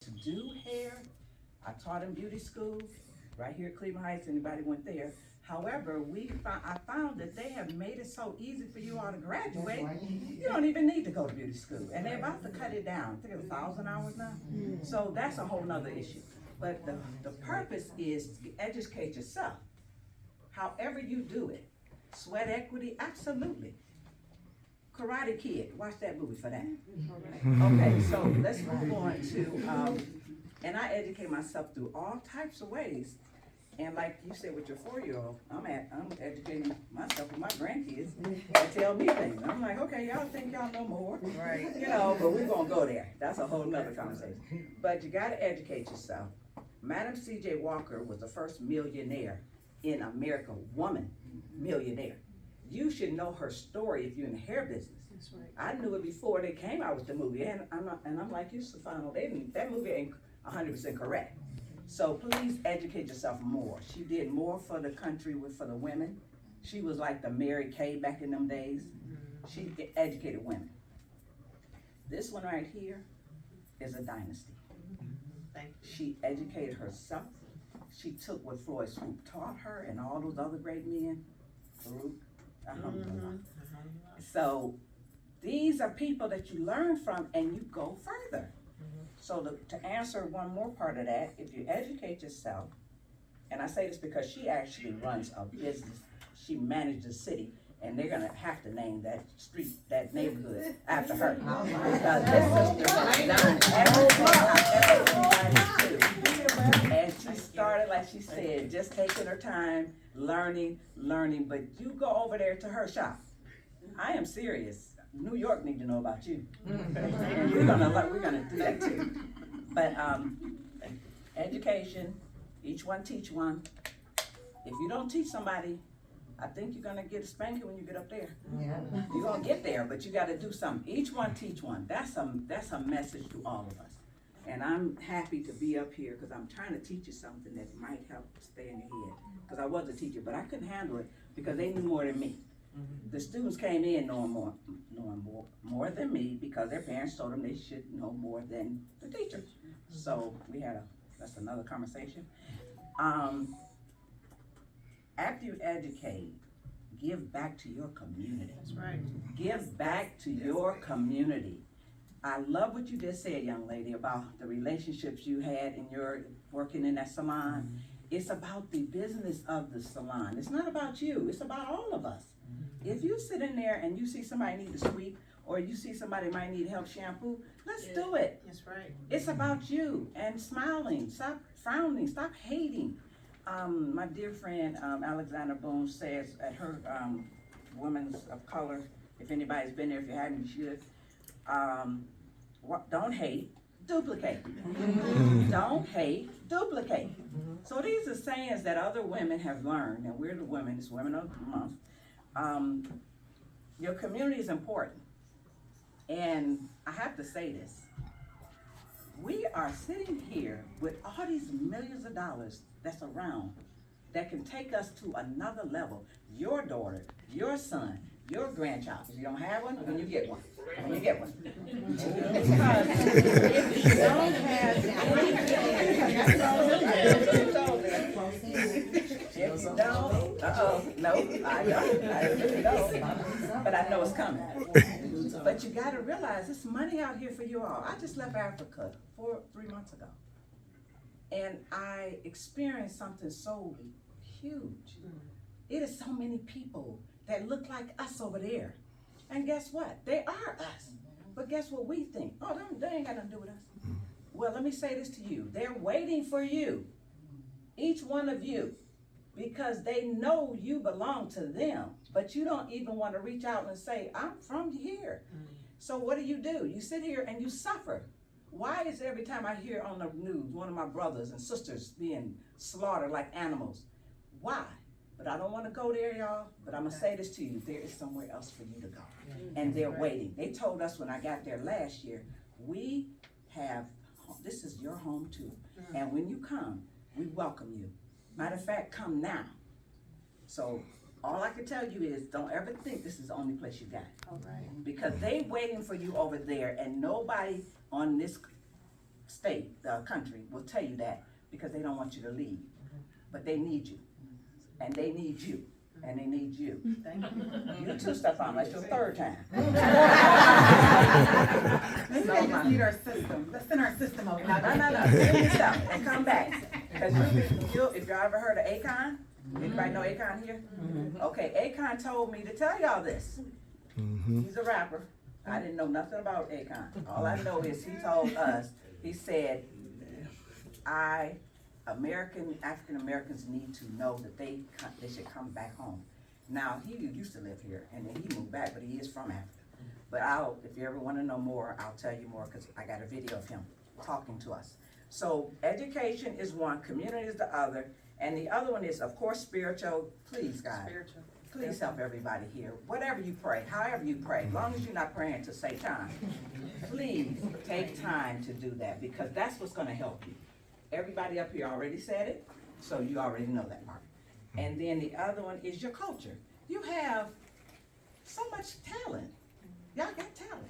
to do hair. I taught in beauty school, right here at Cleveland Heights, anybody went there. However, I found that they have made it so easy for you all to graduate, you don't even need to go to beauty school. And they're about to cut it down, I think it's 1,000 hours now. So that's a whole nother issue. But the purpose is to educate yourself. However you do it. Sweat equity, absolutely. Karate Kid, watch that movie for that. Okay, so let's move on to, and I educate myself through all types of ways. And like you said with your 4-year-old, I'm educating myself with my grandkids. They tell me things. I'm like, okay, y'all think y'all know more. Right. You know, but we're gonna go there. That's a whole nother conversation. But you gotta educate yourself. Madam C.J. Walker was the first millionaire in America, woman millionaire. You should know her story if you're in the hair business. That's right. I knew it before they came out with the movie, and I'm like you, Stefano, that movie ain't 100% correct. So please educate yourself more. She did more for the country for the women. She was like the Mary Kay back in them days. She educated women. This one right here is a dynasty. Thank you. She educated herself. She took what Floyd Swoop taught her and all those other great men. Farouk, alhamdulillah. So these are people that you learn from and you go further. So to answer one more part of that, if you educate yourself, and I say this because she actually runs a business, she managed a city, and they're gonna have to name that street, that neighborhood after her. Because this sister has done everything I've ever wanted to do. And she started, like she said, just taking her time, learning, but you go over there to her shop. I am serious. New York need to know about you. And we're gonna do that too. But education, each one teach one. If you don't teach somebody, I think you're gonna get a spanking when you get up there. Yeah. You're gonna get there, but you gotta do something. Each one teach one. That's a message to all of us. And I'm happy to be up here because I'm trying to teach you something that might help stay in your head. Because I was a teacher, but I couldn't handle it because they knew more than me. The students came in knowing more than me because their parents told them they should know more than the teachers. So that's another conversation. After you educate, give back to your community. That's right. Give back to your community. I love what you just said, young lady, about the relationships you had in your working in that salon. It's about the business of the salon. It's not about you, it's about all of us. If you sit in there and you see somebody need to sweep, or you see somebody might need help shampoo, let's do it. That's right. It's about you and smiling, stop frowning, stop hating. My dear friend, Alexandra Boone says at her, Women's of Color, if anybody's been there, if you haven't, you should. Don't hate, duplicate. Don't hate, duplicate. So these are sayings that other women have learned, and we're the women, it's Women of the Month. Your community is important. And I have to say this. We are sitting here with all these millions of dollars that's around that can take us to another level. Your daughter, your son, your grandchild. If you don't have one, when you get one. When you get one. Because if you don't have if you don't, no, I really don't. But I know it's coming. But you gotta realize there's money out here for you all. I just left Africa 3 months ago. And I experienced something so huge. It is so many people that look like us over there. And guess what? They are us. But guess what we think? Oh, they ain't got nothing to do with us. Well, let me say this to you. They're waiting for you, each one of you, because they know you belong to them, but you don't even want to reach out and say, I'm from here. So what do? You sit here and you suffer. Why is every time I hear on the news one of my brothers and sisters being slaughtered like animals? Why? But I don't want to go there, y'all, but I'm going to say this to you. There is somewhere else for you to go. And they're waiting. They told us when I got there last year, this is your home too. And when you come, we welcome you. Matter of fact, come now. So all I can tell you is don't ever think this is the only place you got. All right. Because they waiting for you over there and nobody on this state, country will tell you that because they don't want you to leave. But they need you. And they need you. And they need you. Thank you. You too, Stefan. That's your third time. Maybe they just need our system. Let's send our system over. No. Take yourself and come back. Because if y'all ever heard of Akon? Anybody know Akon here? Okay, Akon told me to tell y'all this. He's a rapper. I didn't know nothing about Akon. All I know is he told us, he said, African Americans need to know that they should come back home. Now, he used to live here, and then he moved back, but he is from Africa. But if you ever want to know more, I'll tell you more, because I got a video of him talking to us. So education is one, community is the other, and the other one is, of course, spiritual. Please, God, Spiritual. please help everybody here. Whatever you pray, however you pray, as long as you're not praying to Satan, please take time to do that, because that's what's going to help you. Everybody up here already said it, so you already know that part. And then the other one is your culture. You have so much talent. Y'all got talent.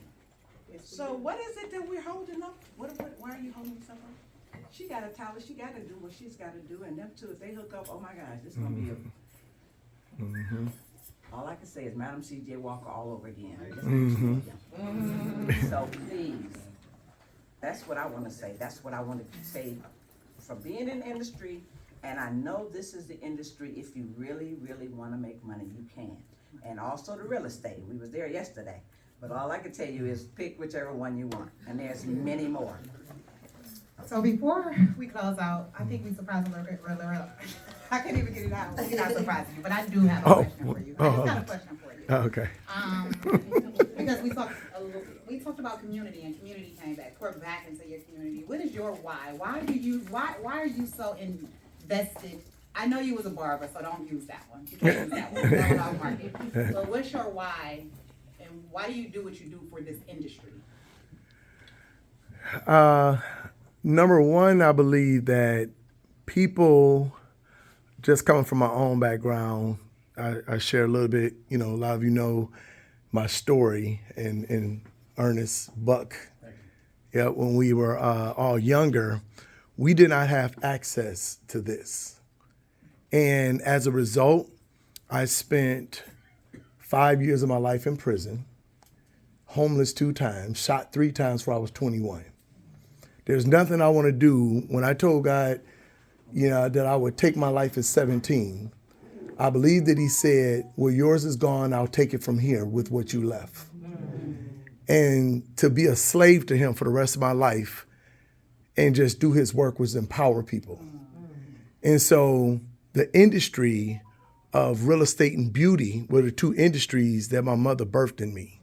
So what is it that we're holding up? Why are you holding stuff up? She got a talent. She got to do what she's got to do. And them two, if they hook up, oh my gosh, this is going to be all I can say is Madam C.J. Walker all over again. So please, that's what I want to say. That's what I want to say. From being in the industry, and I know this is the industry, if you really, really want to make money, you can. And also the real estate. We was there yesterday. But all I can tell you is pick whichever one you want. And there's many more. So before we close out, I think we surprised a little bit. I can't even get it out. We're not surprising you, but I do have a question for you. I just got a question for you. Okay. Because we talked about community, and community came back. We're back into your community. What is your why? Why are you so invested? I know you was a barber, so don't use that one. You can't use that one. That was off market. But what's your why, and why do you do what you do for this industry? Number one, I believe that people, just coming from my own background, I share a little bit, a lot of you know my story, and Ernest Buck. Yeah, when we were all younger, we did not have access to this. And as a result, I spent 5 years of my life in prison, homeless 2 times, shot 3 times before I was 21. There's nothing I want to do. When I told God, that I would take my life at 17, I believe that he said, well, yours is gone. I'll take it from here with what you left. And to be a slave to him for the rest of my life and just do his work was empower people. And so the industry of real estate and beauty were the 2 industries that my mother birthed in me.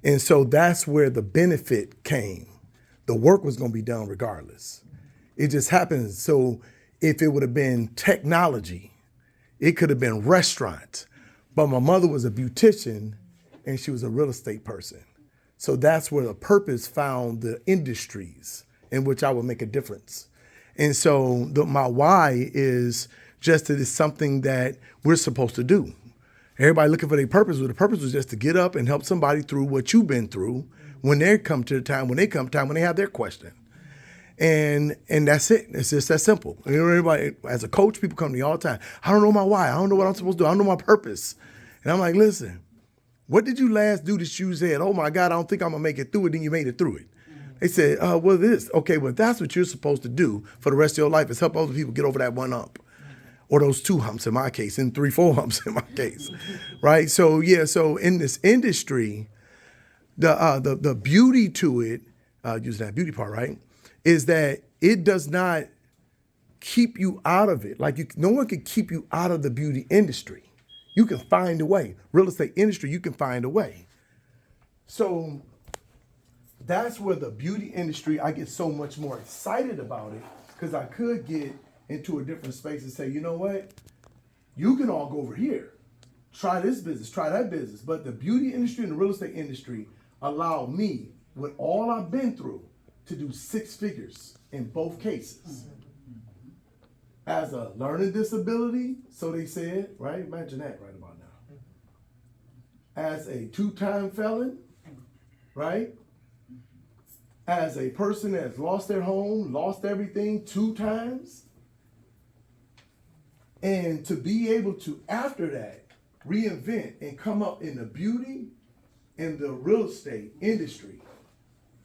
And so that's where the benefit came. The work was going to be done regardless. It just happens. So if it would have been technology, it could have been restaurants. But my mother was a beautician and she was a real estate person. So that's where the purpose found the industries in which I would make a difference. And so my why is just that it's something that we're supposed to do. Everybody looking for their purpose, well, the purpose was just to get up and help somebody through what you've been through when they come to the time, when they have their question. And that's it. It's just that simple. Everybody, as a coach, people come to me all the time. I don't know my why. I don't know what I'm supposed to do. I don't know my purpose. And I'm like, listen, what did you last do that you said, oh my God, I don't think I'm gonna make it through it, then you made it through it? They said, well, this. Okay, well, that's what you're supposed to do for the rest of your life is help other people get over that one hump. Or those 2 humps in my case, and 3, 4 humps in my case, right? So so in this industry, the beauty to it, using that beauty part, right, is that it does not keep you out of it. Like no one can keep you out of the beauty industry. You can find a way. Real estate industry, you can find a way. So that's where the beauty industry, I get so much more excited about it because I could get into a different space and say, you know what? You can all go over here. Try this business, try that business. But the beauty industry and the real estate industry allow me, with all I've been through, to do 6 figures in both cases. As a learning disability, so they said, right? Imagine that right about now. As a 2-time felon, right? as a person that's lost their home, lost everything 2 times, and to be able to, after that, reinvent and come up in the beauty and the real estate industry,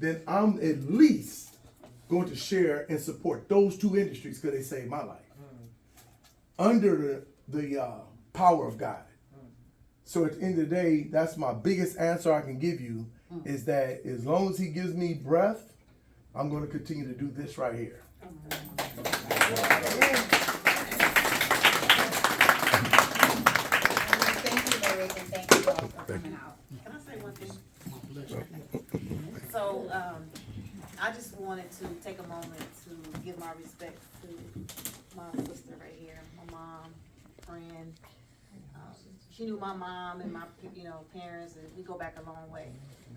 then I'm at least going to share and support those 2 industries because they saved my life. Under the power of God. So at the end of the day, that's my biggest answer I can give you, is that as long as he gives me breath, I'm going to continue to do this right here. Thank you, Eric, and thank you all for coming out. Can I say one thing? So, I just wanted to take a moment to give my respects to my sister right here, my mom, friend. She knew my mom and my, parents, and we go back a long way.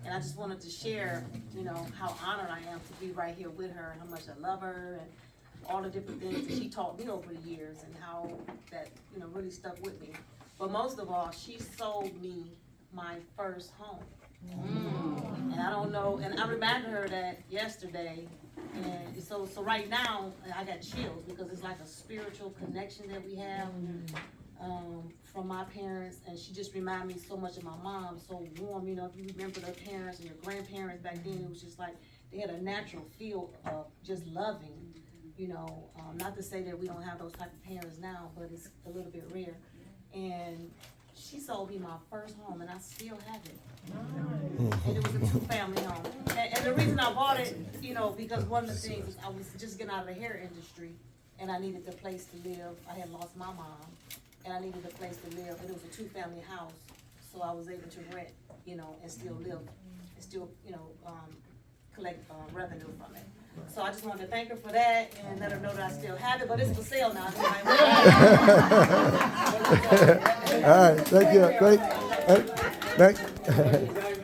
And I just wanted to share, how honored I am to be right here with her, and how much I love her, and all the different things that she taught me over the years, and how that, really stuck with me. But most of all, she sold me my first home. And I don't know, and I reminded her that yesterday, and so right now, I got chills, because it's like a spiritual connection that we have, from my parents, and she just reminded me so much of my mom, so warm, if you remember their parents and your grandparents back then, it was just like, they had a natural feel of just loving, not to say that we don't have those type of parents now, but it's a little bit rare, and she sold me my first home, and I still have it. And it was a 2-family home. And the reason I bought it, because one of the things is I was just getting out of the hair industry, and I needed a place to live. I had lost my mom, and I needed a place to live, and it was a 2-family house, so I was able to rent, and still live, and still, collect revenue from it. So I just wanted to thank her for that, and let her know that I still have it, but it's for sale now. All right, thank you. Thank.